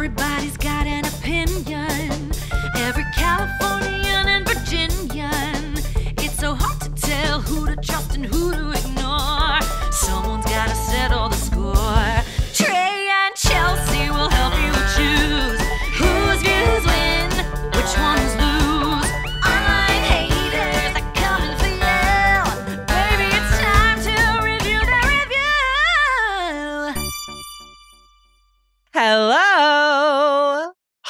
Everybody's got an opinion. Every Californian and Virginian. It's so hard to tell who to trust and who to ignore. Someone's gotta settle the score. Trey and Chelsea will help you choose whose views win, which ones lose. Online haters are coming for you. Baby, it's time to review the review. Hello.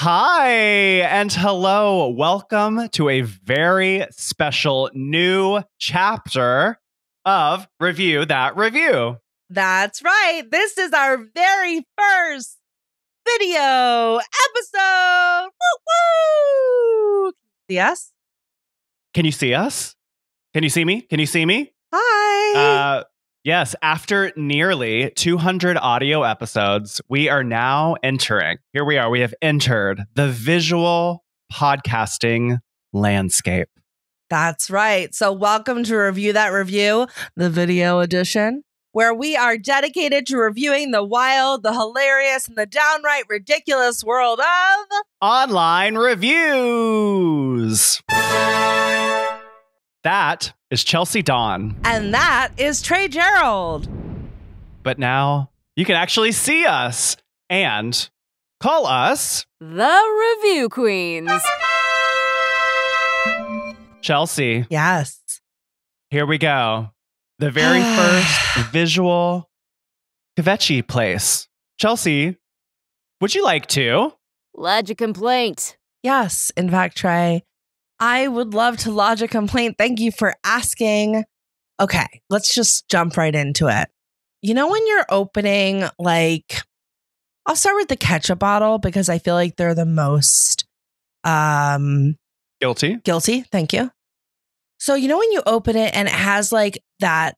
Hi and hello. Welcome to a very special new chapter of Review That Review. That's right. This is our very first video episode. Woo woo. Yes. Can you see us? Can you see me? Can you see me? Hi. Yes, after nearly 200 audio episodes, we are now entering. Here we are. We have entered the visual podcasting landscape. That's right. So welcome to Review That Review, the video edition, where we are dedicated to reviewing the wild, the hilarious, and the downright ridiculous world of Online reviews. That is Chelsea Dawn. And that is Trey Gerald. But now you can actually see us and call us The Review Queens. Chelsea. Yes. Here we go. The very first visual kvetchy place. Chelsea, would you like to? Lodge a complaint. Yes. In fact, Trey, I would love to lodge a complaint. Thank you for asking. Okay, let's just jump right into it. You know, when you're opening, like, I'll start with the ketchup bottle because I feel like they're the most Guilty. guilty. Thank you. So, you know, when you open it and it has like that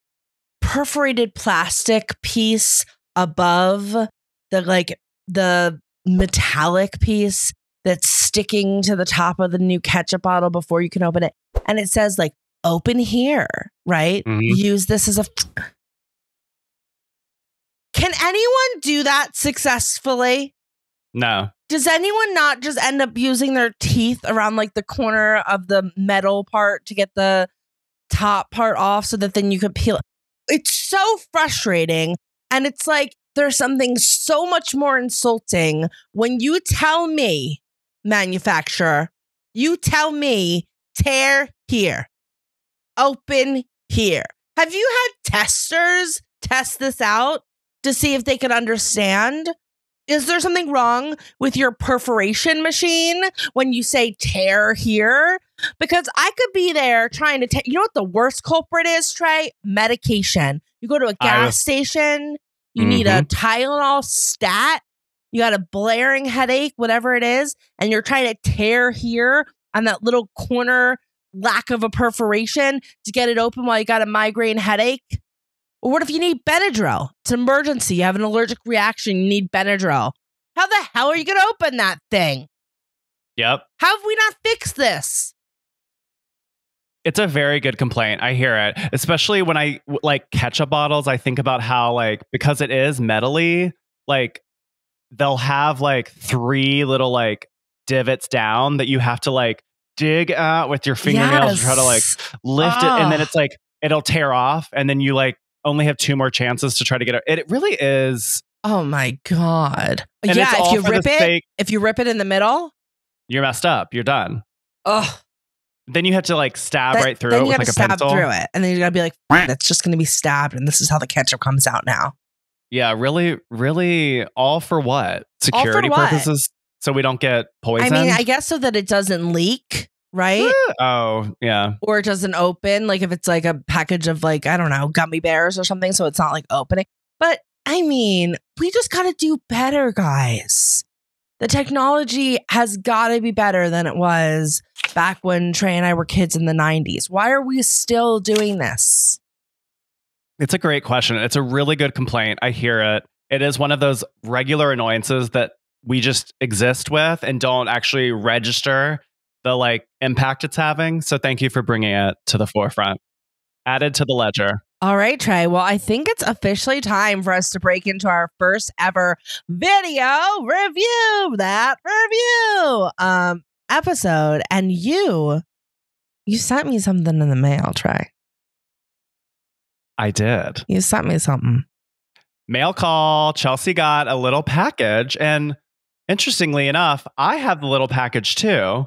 perforated plastic piece above the metallic piece that's sticking to the top of the new ketchup bottle before you can open it. And it says like, open here, right? Mhm. Use this as a... Can anyone do that successfully? No. Does anyone not just end up using their teeth around like the corner of the metal part to get the top part off so that then you could peel it? It's so frustrating. And it's like, there's something so much more insulting when you tell me, manufacturer, you tell me, tear here, open here. Have you had testers test this out to see if they can understand? Is there something wrong with your perforation machine when you say tear here? Because I could be there trying to you know what the worst culprit is, Trey? Medication. You go to a gas station, you need a Tylenol stat, you got a blaring headache, whatever it is, and you're trying to tear here on that little corner lack of a perforation to get it open while you got a migraine headache. Or what if you need Benadryl? It's an emergency. You have an allergic reaction. You need Benadryl. How the hell are you going to open that thing? Yep. How have we not fixed this? It's a very good complaint. I hear it. Especially when I like ketchup bottles, I think about how like, because it is metally, like they'll have like 3 little like divots down that you have to like dig out with your fingernails to try to like lift it. And then it's like, it'll tear off. And then you like only have 2 more chances to try to get it. It really is. Oh my God. And yeah, it's all for the sake- if you rip it in the middle, You're messed up. You're done. oh, Then you have to like stab right through then it you with gotta like a stab pencil. through it. And then you got to be like, that's just going to be stabbed. And this is how the ketchup comes out now. Yeah, really, really all for what? Security what? purposes? So we don't get poisoned? I mean, I guess so that it doesn't leak, right? Oh, yeah. Or it doesn't open, like if it's like a package of like, I don't know, gummy bears or something, so it's not like opening. But I mean, we just got to do better, guys. The technology has got to be better than it was back when Trey and I were kids in the 90s. Why are we still doing this? It's a great question. It's a really good complaint. I hear it. It is one of those regular annoyances that we just exist with and don't actually register the like impact it's having. So thank you for bringing it to the forefront. Added to the ledger. All right, Trey. Well, I think it's officially time for us to break into our first ever video review, episode. And you sent me something in the mail, Trey. I did. You sent me something. Mail call. Chelsea got a little package. And interestingly enough, I have the little package too.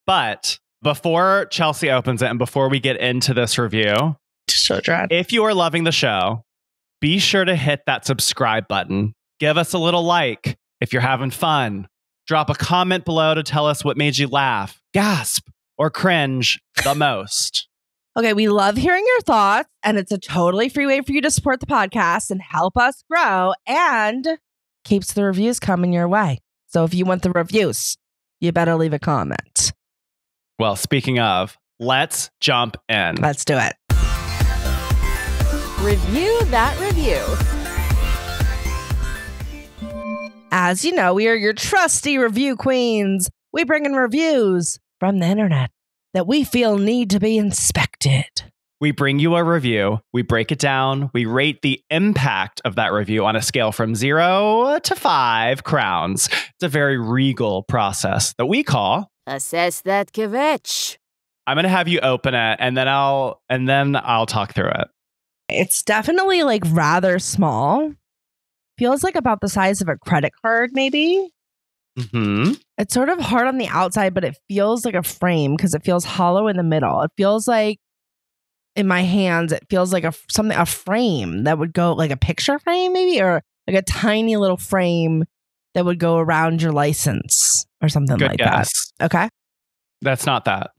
But before Chelsea opens it and before we get into this review, Children. If you are loving the show, be sure to hit that subscribe button. Give us a little like if you're having fun. Drop a comment below to tell us what made you laugh, gasp, or cringe the most. Okay, we love hearing your thoughts, and it's a totally free way for you to support the podcast and help us grow, and keeps the reviews coming your way. So if you want the reviews, you better leave a comment. Well, speaking of, let's jump in. Let's do it. Review that review. As you know, we are your trusty review queens. We bring in reviews from the internet that we feel need to be inspected. We bring you a review, we break it down, we rate the impact of that review on a scale from 0 to 5 crowns. It's a very regal process that we call Assess that kvetch. I'm going to have you open it and then I'll talk through it. It's definitely like rather small. Feels like about the size of a credit card, maybe. Mm-hmm. It's sort of hard on the outside, but it feels like a frame because it feels hollow in the middle. It feels like in my hands, it feels like a frame that would go like a picture frame, maybe, or like a tiny little frame that would go around your license or something Good like guess. that. Okay. That's not that.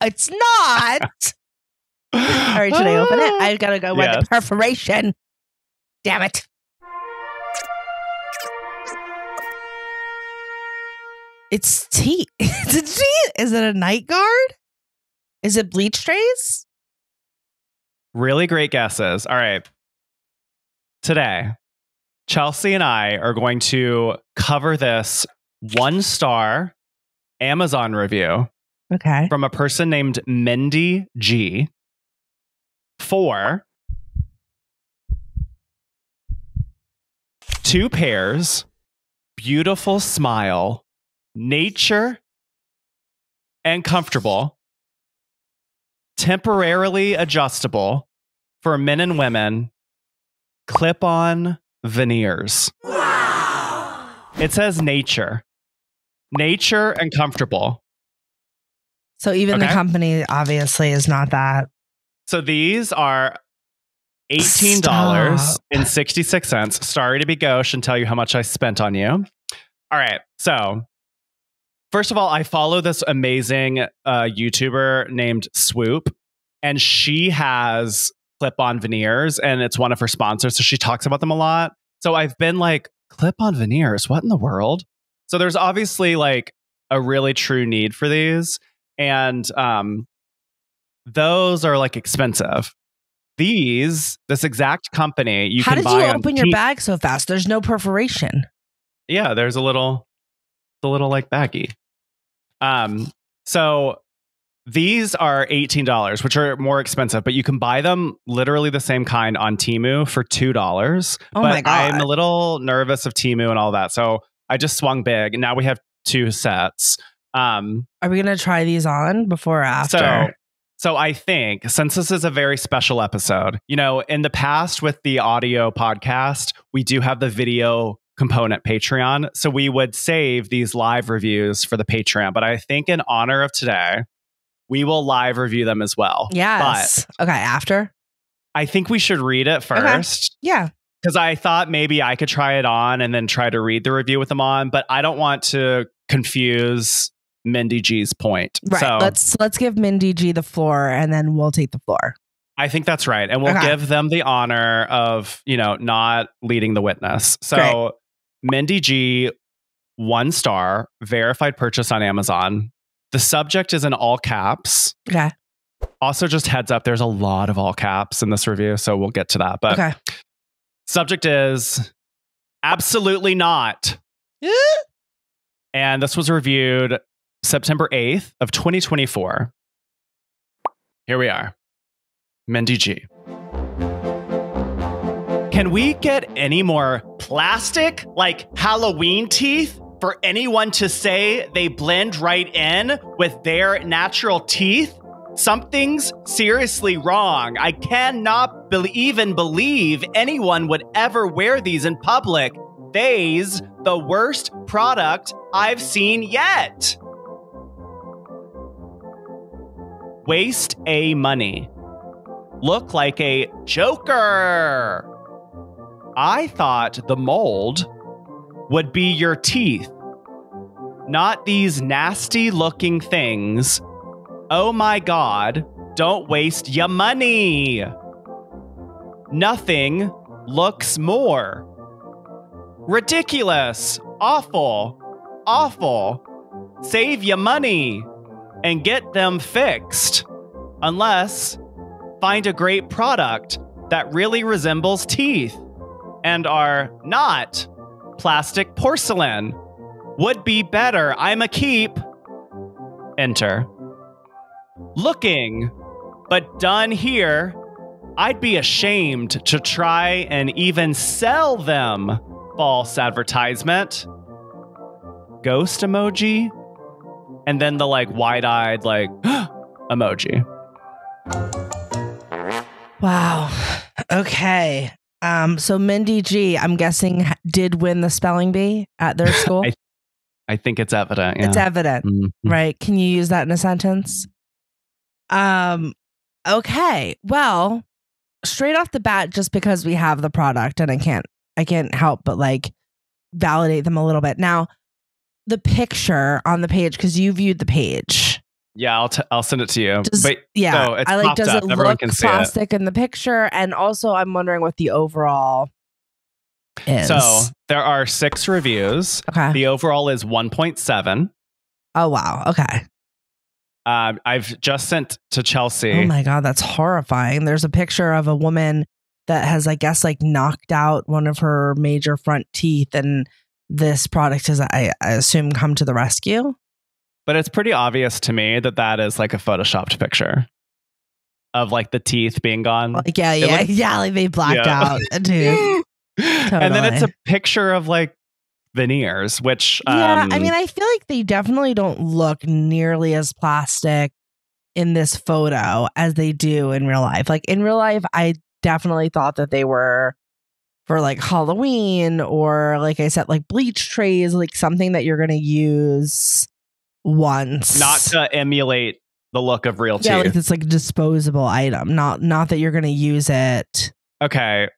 It's not. All right, should I open it? I gotta go with the perforation. Damn it. It's teeth. It's a teeth. Is it a night guard? Is it bleach trays? Really great guesses. All right. Today, Chelsea and I are going to cover this 1-star Amazon review Okay. from a person named Mindy G for 2 pairs, beautiful smile, nature, and comfortable, temporarily adjustable for men and women, clip-on veneers. Wow. It says nature and comfortable. So even the company obviously is not that. So these are $18.66. Sorry to be gauche and tell you how much I spent on you. All right. So first of all, I follow this amazing YouTuber named Swoop, and she has clip-on veneers, and it's one of her sponsors. So she talks about them a lot. So I've been like, clip-on veneers, what in the world? So there's obviously like a really true need for these. And those are like expensive. This exact company, you How can buy. did you open your bag so fast? There's no perforation. Yeah, there's a little like baggie. So these are $18, which are more expensive, but you can buy them literally the same kind on Temu for $2. Oh but my God. I'm a little nervous of Temu and all that. So I just swung big, and now we have 2 sets. Are we going to try these on before or after? So I think, since this is a very special episode, you know, in the past with the audio podcast, we do have the video component Patreon. So we would save these live reviews for the Patreon. But I think in honor of today, we will live review them as well. Yes. But okay, after? I think we should read it first. Okay. Yeah. Because I thought maybe I could try it on and then try to read the review with them on. But I don't want to confuse Mindy G's point. Right. So let's give Mindy G the floor, and then we'll take the floor. I think that's right. And we'll give them the honor of, you know, not leading the witness. So Great. Mindy G, 1 star, verified purchase on Amazon. The subject is in all caps. Okay. Also, just heads up, there's a lot of all caps in this review, so we'll get to that. But okay. Subject is absolutely not. And this was reviewed September 8th of 2024. Here we are. Mindy G. Can we get any more plastic, like Halloween teeth, for anyone to say they blend right in with their natural teeth? Something's seriously wrong. I cannot even believe anyone would ever wear these in public. They's the worst product I've seen yet. Waste a money. Look like a joker. I thought the mold would be your teeth, not these nasty looking things. Oh my God, don't waste your money. Nothing looks more ridiculous, awful, awful. Save your money and get them fixed. Unless, find a great product that really resembles teeth and are not plastic porcelain. Would be better. I'm a keep. Enter. Looking, but done here. I'd be ashamed to try and even sell them. False advertisement. Ghost emoji. And then the like wide-eyed like emoji. Wow. Okay. So Mindy G, I'm guessing, did win the spelling bee at their school. I think it's evident. Yeah. It's evident, right? Can you use that in a sentence? Okay. Well, straight off the bat, just because we have the product, and I can't help but like validate them a little bit. Now, the picture on the page, because you viewed the page. Yeah, I'll send it to you. But yeah, no, it's I like. Does up. it Everyone look can see plastic in the picture? And also, I'm wondering what the overall is. So there are 6 reviews. Okay. The overall is 1.7. Oh wow. Okay. I've just sent to Chelsea. Oh my God, that's horrifying. There's a picture of a woman that has, I guess, like knocked out one of her major front teeth, and this product has, I assume, come to the rescue. But it's pretty obvious to me that that is like a photoshopped picture of like the teeth being gone. Like, yeah, like they blacked out a tooth. Totally. And then it's a picture of like veneers, which I mean, I feel like they definitely don't look nearly as plastic in this photo as they do in real life. Like in real life, I definitely thought that they were for like Halloween, or like I said, like bleach trays, like something that you're going to use once, not to emulate the look of real teeth. Yeah, like it's like a disposable item, not that you're going to use it. Okay,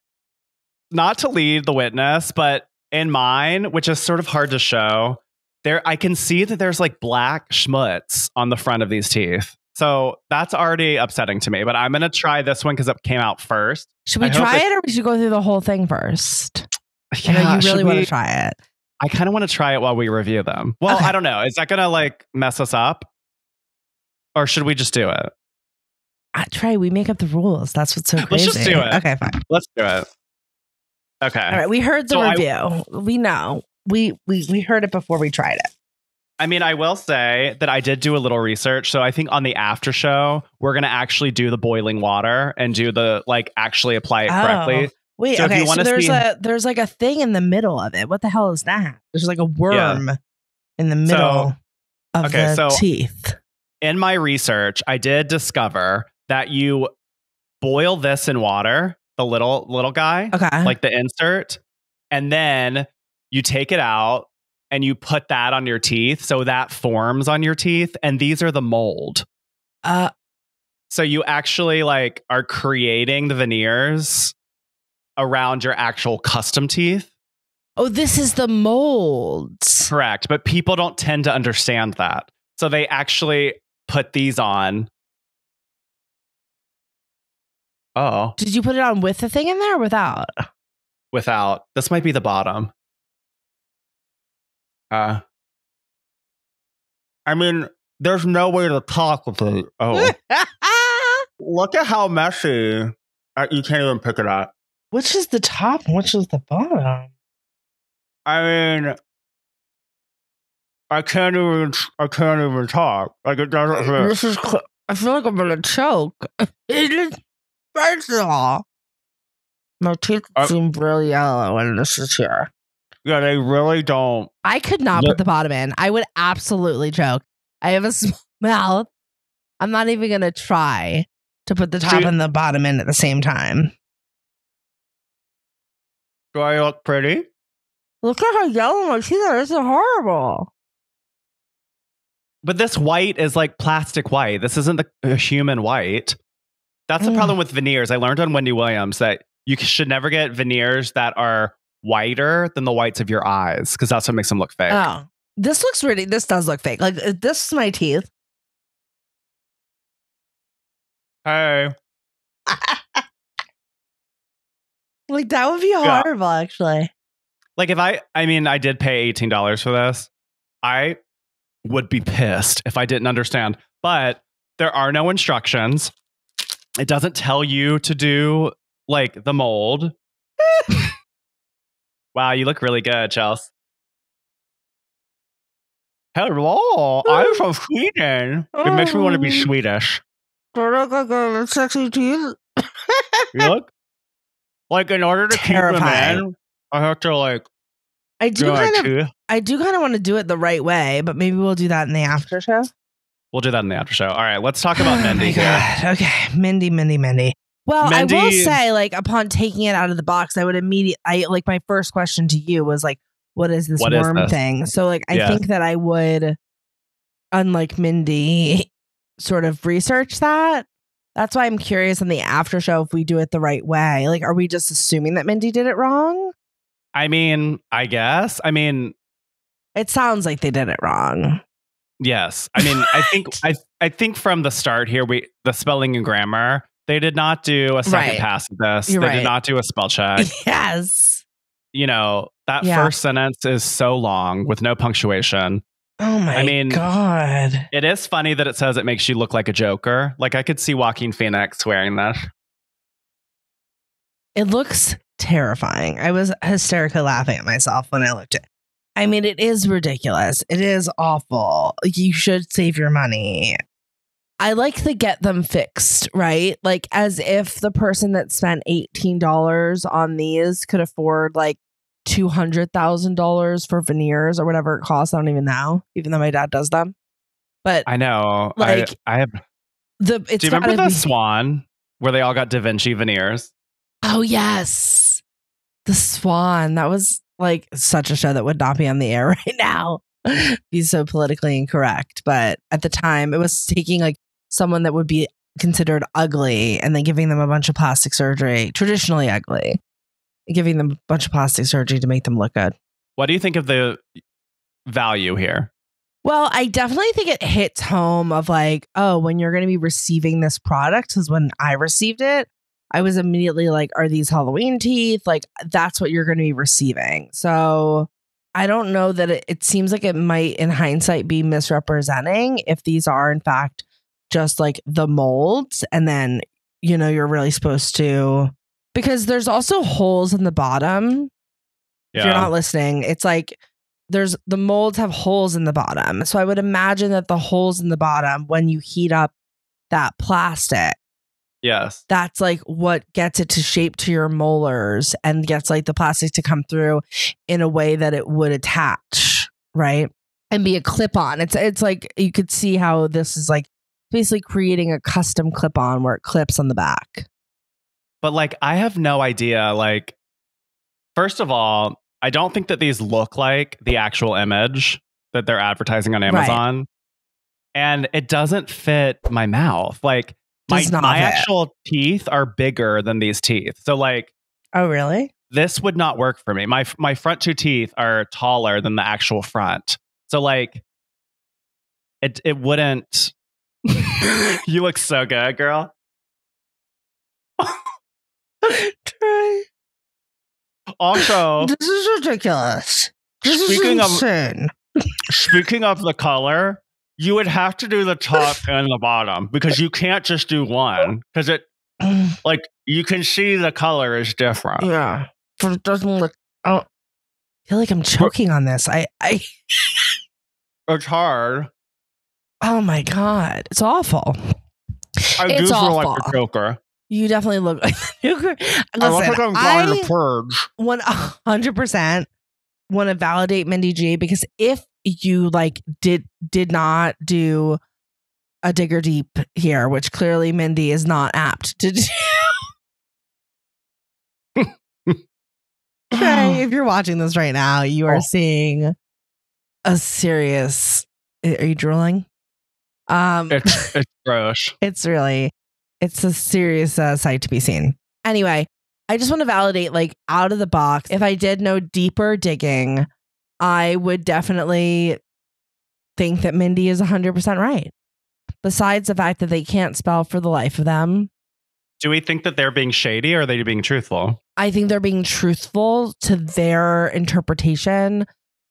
not to lead the witness, but in mine, which is sort of hard to show, there I can see that there's like black schmutz on the front of these teeth. So that's already upsetting to me, but I'm going to try this one because it came out first. Should we try it, or we should go through the whole thing first? Yeah, I know you really want to try it. I kind of want to try it while we review them. Well, okay. I don't know. Is that going to like mess us up? Or should we just do it? Trey, we make up the rules. That's what's so crazy. Let's just do it. Okay, fine. Let's do it. Okay. All right. We heard the review. We know. We heard it before we tried it. I mean, I will say that I did do a little research. So I think on the after show, we're going to actually do the boiling water and do the like actually apply it correctly. Wait, so okay. So there's like a thing in the middle of it. What the hell is that? There's like a worm in the middle of the teeth. In my research, I did discover that you boil this in water, the little guy, like the insert, and then you take it out and you put that on your teeth, so that forms on your teeth, and these are the mold. So you actually like are creating the veneers around your actual custom teeth. Oh, this is the molds. Correct, but people don't tend to understand that. So they actually put these on. Oh. Did you put it on with the thing in there or without? Without. This might be the bottom. I mean, there's no way to talk with it. Oh. Look at how messy. You can't even pick it up. Which is the top and which is the bottom? I mean, I can't even talk. Like it doesn't hurt. I feel like I'm gonna choke. First of all, my teeth Uh, seem really yellow when this is here. Yeah, they really don't. I could not Look- put the bottom in. I would absolutely choke. I have a small mouth. I'm not even going to try to put the top See- and the bottom in at the same time. Do I look pretty? Look at how yellow my teeth are. This is horrible. But this white is like plastic white. This isn't the human white. That's the Mm. problem with veneers. I learned on Wendy Williams that you should never get veneers that are whiter than the whites of your eyes because that's what makes them look fake. Oh, this looks really, this does look fake. Like, this is my teeth. Hey, Like, that would be Yeah. horrible, actually. like if I mean, I did pay $18 for this. I would be pissed if I didn't understand. But there are no instructions. It doesn't tell you to do like the mold. Wow, you look really good, Chelsea. Hello, I'm from Sweden. It makes me want to be Swedish. Do I look like a sexy teeth? You look like in order to keep them Terrifying. in, I have to like I do do my kind of, tooth. I do kind of want to do it the right way, but maybe we'll do that in the after show. We'll do that in the after show. All right, let's talk about Oh Mindy my here. God. Okay, Mindy. Well, I will Mindy- say, like, upon taking it out of the box, I would like, my first question to you was like, what is this What is worm this? thing? So, like, I Yeah. think that I would, unlike Mindy, sort of research that. That's why I'm curious on the after show if we do it the right way. Like, are we just assuming that Mindy did it wrong? I mean, I guess. I mean, It sounds like they did it wrong. yes. I mean, I think from the start here, the spelling and grammar, they did not do a second Right. pass of this. You're They right. did not do a spell check. Yes. You know, that Yeah. first sentence is so long with no punctuation. Oh my I mean- God. It is funny that it says it makes you look like a Joker. Like I could see Joaquin Phoenix wearing that. It looks terrifying. I was hysterically laughing at myself when I looked at it. I mean, it is ridiculous. It is awful. You should save your money. I like the get them fixed, right? Like as if the person that spent $18 on these could afford like $200,000 for veneers or whatever it costs. I don't even know, even though my dad does them. But I know. Like, I have. it's Do you remember gotta the be- Swan where they all got Da Vinci veneers? Oh yes, the Swan. That was like such a show that would not be on the air right now. Be so politically incorrect, but at the time, it was taking like someone that would be considered ugly and then giving them a bunch of plastic surgery, traditionally ugly, giving them a bunch of plastic surgery to make them look good. What do you think of the value here? Well, I definitely think it hits home of like, oh, when you're going to be receiving this product, because when I received it, I was immediately like, are these Halloween teeth? Like, that's what you're going to be receiving. So I don't know that it seems like it might, in hindsight, be misrepresenting if these are, in fact, just like the molds. And then, you know, you're really supposed to, because there's also holes in the bottom. If you're not listening, it's like the molds have holes in the bottom. So I would imagine that the holes in the bottom, when you heat up that plastic, Yes. that's like what gets it to shape to your molars and gets like the plastic to come through in a way that it would attach, right? And be a clip-on. It's like you could see how this is like basically creating a custom clip-on where it clips on the back. But like, I have no idea. Like, first of all, I don't think that these look like the actual image that they're advertising on Amazon. And it doesn't fit my mouth. Like, Does not my fit. actual teeth are bigger than these teeth. So like, Oh, really? this would not work for me. My front two teeth are taller than the actual front. So like, it wouldn't. You look so good, girl. Trey, Also, this is ridiculous. This Speaking of- is insane. speaking of the color, you would have to do the top and the bottom because you can't just do one because it like you can see the color is different. Yeah, but it doesn't look. Oh, I feel like I'm choking on this. I. It's hard. Oh my god, it's awful. I It's do feel like awful. a Joker. You definitely look like the new girl. Listen, I 100% want to validate Mindy G, because if you like did not do a digger deep here, which clearly Mindy is not apt to do. Okay, if you're watching this right now, you are seeing a serious. Are you drooling? It's gross. It's a serious sight to be seen. Anyway, I just want to validate, like, out of the box, if I did no deeper digging, I would definitely think that Mindy is 100% right. Besides the fact that they can't spell for the life of them. Do we think that they're being shady, or are they being truthful? I think they're being truthful to their interpretation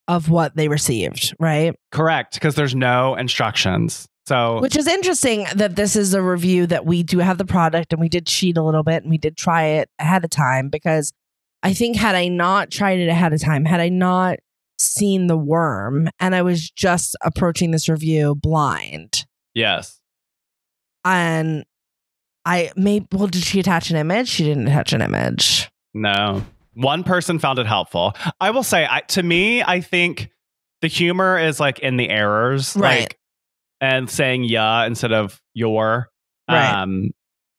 of what they received, right? Correct, because there's no instructions. So, which is interesting that this is a review that we do have the product, and we did cheat a little bit, and we did try it ahead of time, because I think had I not tried it ahead of time, had I not seen the worm, and I was just approaching this review blind. Yes. And did she attach an image? She didn't attach an image. No. One person found it helpful. I will say, to me, I think the humor is like in the errors. Right. Like, and saying yeah instead of your. Right.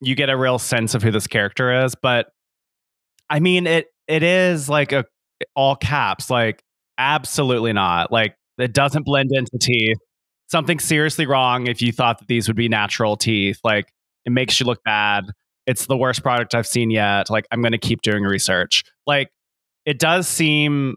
You get a real sense of who this character is. But I mean, it is like all caps, like absolutely not. Like, it doesn't blend into teeth. Something seriously wrong if you thought that these would be natural teeth. Like, it makes you look bad. It's the worst product I've seen yet. Like, I'm going to keep doing research. Like, it does seem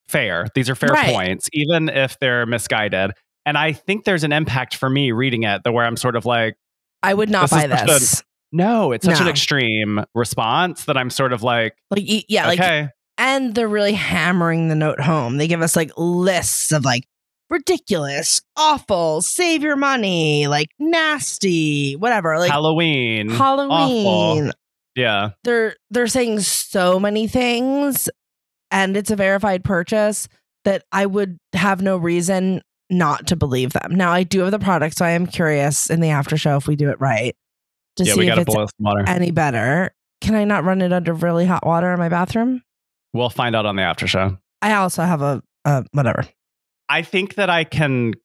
fair. These are fair points, even if they're misguided. And I think there's an impact for me reading it, where I'm sort of like, I would not buy this. It's such an extreme response that I'm sort of like, yeah, okay. Like, and they're really hammering the note home. They give us like lists of like ridiculous, awful, save your money, like nasty, whatever, like Halloween. Awful. Yeah. They're saying so many things, and it's a verified purchase, that I would have no reason not to believe them. Now, I do have the product, so I am curious in the after show if we do it right to see if it's any better. Can I not run it under really hot water in my bathroom? We'll find out on the after show. I also have a whatever. I think that I can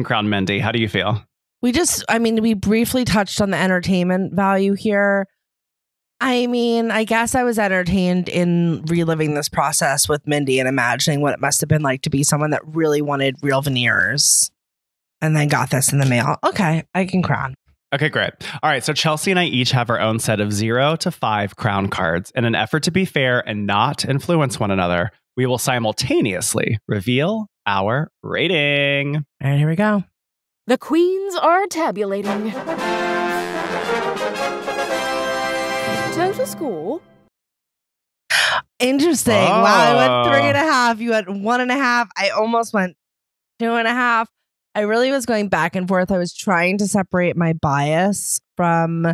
crown Mindy. How do you feel? We briefly touched on the entertainment value here. I mean, I guess I was entertained in reliving this process with Mindy and imagining what it must have been like to be someone that really wanted real veneers and then got this in the mail. Okay, I can crown. Okay, great. All right, so Chelsea and I each have our own set of 0 to 5 crown cards. In an effort to be fair and not influence one another, we will simultaneously reveal our rating. All right, here we go. The queens are tabulating. Total score. Interesting. Oh. Wow, I went 3.5. You went 1.5. I almost went 2.5. I really was going back and forth. I was trying to separate my bias from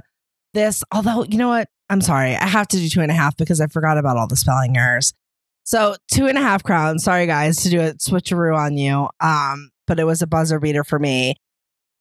this. Although, you know what? I'm sorry. I have to do 2.5 because I forgot about all the spelling errors. So 2.5 crowns. Sorry, guys, to do a switcheroo on you. But it was a buzzer beater for me.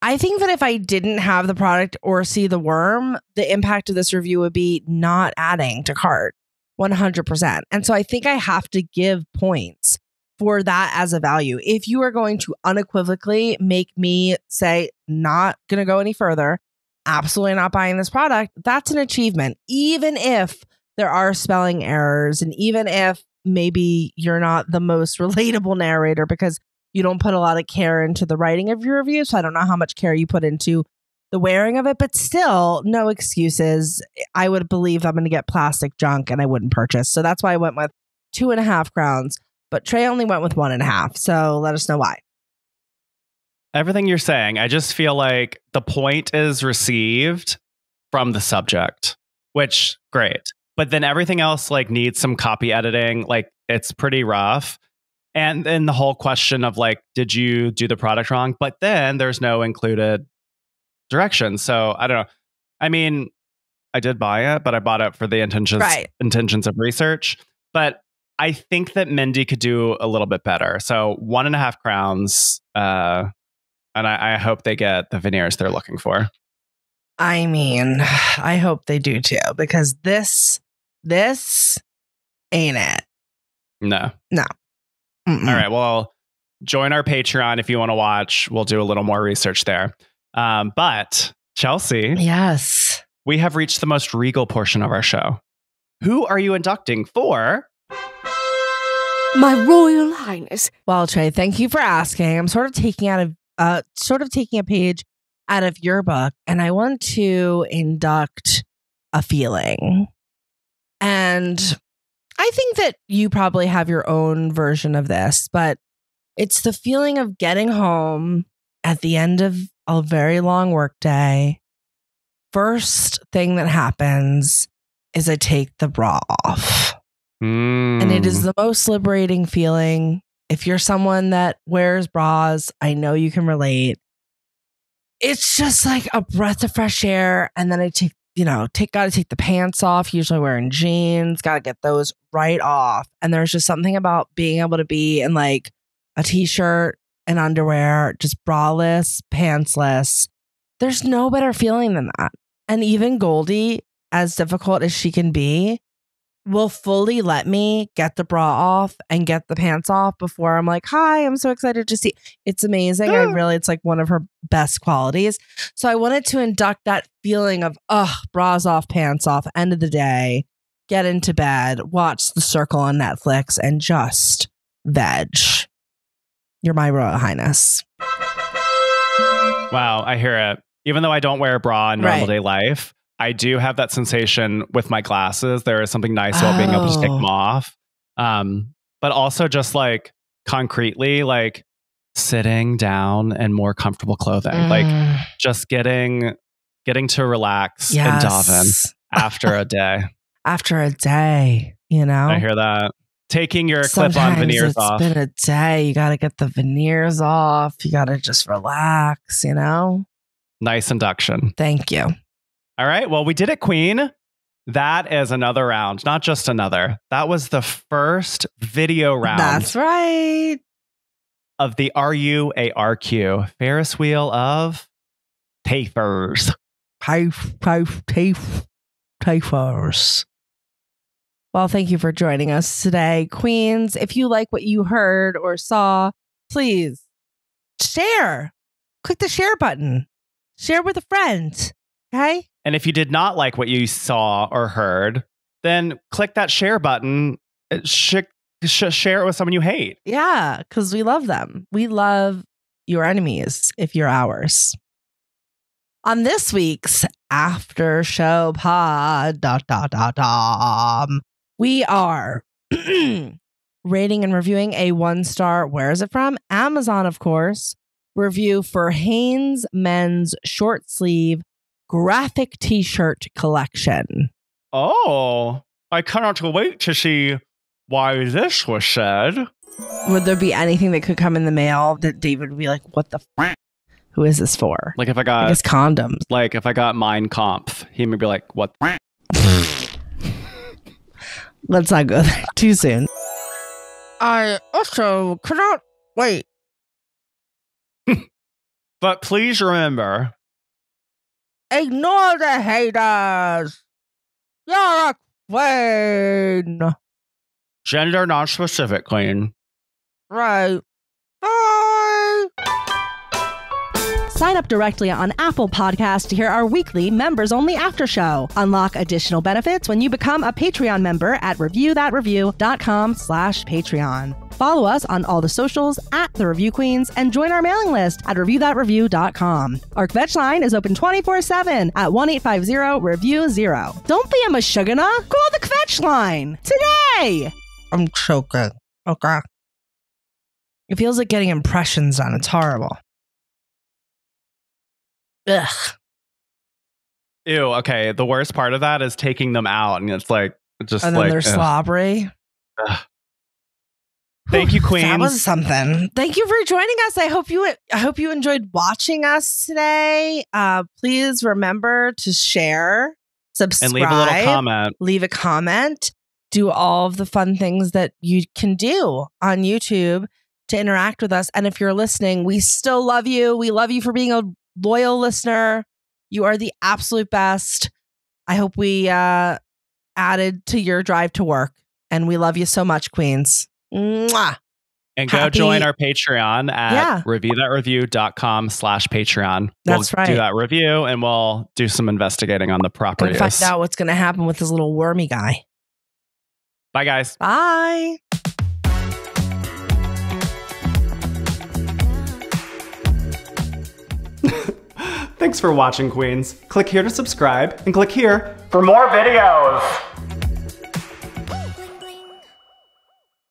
I think that if I didn't have the product or see the worm, the impact of this review would be not adding to cart 100%. And so I think I have to give points for that as a value. If you are going to unequivocally make me say, not going to go any further, absolutely not buying this product, that's an achievement. Even if there are spelling errors, and even if maybe you're not the most relatable narrator because you don't put a lot of care into the writing of your review. So I don't know how much care you put into the wearing of it, but still, no excuses. I would believe I'm going to get plastic junk and I wouldn't purchase. So that's why I went with 2.5 crowns, but Trey only went with 1.5. So let us know why. Everything you're saying, I just feel like the point is received from the subject, which great. But then everything else like needs some copy editing. Like, it's pretty rough. And then the whole question of like, did you do the product wrong? But then there's no included directions. So I don't know. I mean, I did buy it, but I bought it for the intentions of research. But I think that Mindy could do a little bit better. So 1.5 crowns. And I hope they get the veneers they're looking for. I mean, I hope they do too, because this ain't it. No. Mm-mm. All right. Well, join our Patreon if you want to watch. We'll do a little more research there. But Chelsea, Yes. we have reached the most regal portion of our show. Who are you inducting for? My Royal Highness. Well, Trey, thank you for asking. I'm sort of taking a page out of your book, and I want to induct a feeling. And I think that you probably have your own version of this, but it's the feeling of getting home at the end of a very long workday. First thing that happens is I take the bra off. And it is the most liberating feeling. If you're someone that wears bras, I know you can relate. It's just like a breath of fresh air. And then I gotta take the pants off, usually wearing jeans, gotta get those right off. And there's just something about being able to be in like a t-shirt and underwear, just braless, pantsless. There's no better feeling than that. And even Goldie, as difficult as she can be, will fully let me get the bra off and get the pants off before I'm like, hi, I'm so excited to see. It's amazing. It's like one of her best qualities. So I wanted to induct that feeling of, bras off, pants off, end of the day, get into bed, watch The Circle on Netflix, and just veg. You're my Royal Highness. Wow, I hear it. Even though I don't wear a bra in normal day life, I do have that sensation with my glasses. There is something nice about being able to take them off. But also just like concretely, like sitting down in more comfortable clothing, like just getting to relax in Davin after a day. After a day, you know? I hear that. Taking your clip-on veneers off. It's been a day. You got to get the veneers off. You got to just relax, you know? Nice induction. Thank you. All right. Well, we did it, Queen. That is another round, not just another. That was the first video round. That's right. Of the RUARQ Ferris wheel of Tafers. Tafers. Well, thank you for joining us today, Queens. If you like what you heard or saw, please share. Click the share button. Share with a friend. Okay? And if you did not like what you saw or heard, then click that share button. Share it with someone you hate. Yeah, because we love them. We love your enemies if you're ours. On this week's After Show Pod, we are rating and reviewing a 1-star, where is it from? Amazon, of course, review for Hanes Men's Short Sleeve Graphic T-shirt collection. Oh, I cannot wait to see why this was said. Would there be anything that could come in the mail that David would be like, what the f***? Who is this for? Like if I got... I guess condoms. Like if I got Mein Kampf, he would be like, what? Let's not go there too soon. I also cannot wait. But please remember... Ignore the haters. You're a queen. Gender non-specific, Queen. Right. Bye. Sign up directly on Apple Podcasts to hear our weekly members-only after show. Unlock additional benefits when you become a Patreon member at reviewthatreview.com/Patreon. Follow us on all the socials at The Review Queens and join our mailing list at reviewthatreview.com. Our kvetch line is open 24/7 at 1-850-REVIEW-0. Don't be a mashugana. Call the kvetch line today. I'm choking. Okay. It feels like getting impressions on. It's horrible. Ugh. Ew, okay. The worst part of that is taking them out, and it's like, just and then like... they're slobbery. Ugh. Thank you, Queen. That was something. Thank you for joining us. I hope you enjoyed watching us today. Please remember to share, subscribe, and leave a little comment. Leave a comment. Do all of the fun things that you can do on YouTube to interact with us. And if you're listening, we still love you. We love you for being a loyal listener. You are the absolute best. I hope we added to your drive to work. And we love you so much, Queens. Mwah. And go join our Patreon at reviewthatreview.com/Patreon. That's right. Do that review and we'll do some investigating on the properties. Find out what's going to happen with this little wormy guy. Bye, guys. Bye. Thanks for watching, Queens. Click here to subscribe and click here for more videos.